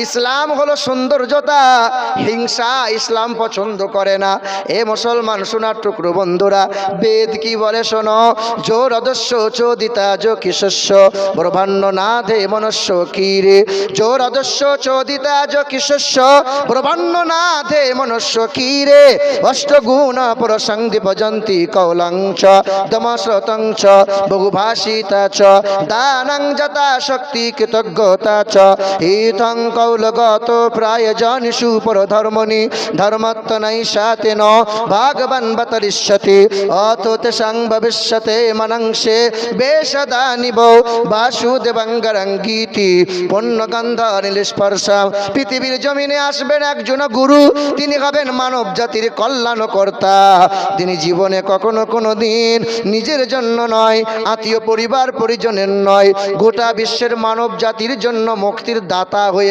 ইসলাম হলো সৌন্দর্যতা, হিংসা ইসলাম পছন্দ করে না। এ মুসলমান সোনার টুকরো বন্ধুরা, বেদ কি বলে শোনো। জোর অদস্য চোদিতা যো কিশস্য ব্রহ্মাণ্ড নাথে মনুষ্য কীরে। জোর অদস্য চোদিতা যো কিশস্য ব্রহ্মাণ্ড নাথে মনুষ্য কীরে। অষ্টগুণ প্রসঙ্গি ভজন্তি কৌলংচ দমশ্রতংচ বহুভাষিতা চ দানং যথা শক্তি কৃতজ্ঞতা চ ইথং কৌলগত প্রায় জনিষু পরধর্মনি ধর্মত্তনৈষাতেন ভাগবান বতরিষ্যতি অতো তেষাং ভবিষ্যতে মনংসে বেশদানিব বাসুদেবাঙ্গরঙ্গীতি পুণ্যগন্ধ নীলস্পর্শা। পৃথিবীর জমিনে আসবেন একজন গুরু, তিনি হবেন মানব জাতির কল্যাণকর্তা। তিনি জীবনে কখনো কোনো দিন নিজের জন্য নয়, আত্মীয় পরিবার পরিজনের নয়, গোটা বিশ্বের মানব জাতির জন্য মুক্তির দাতা হয়ে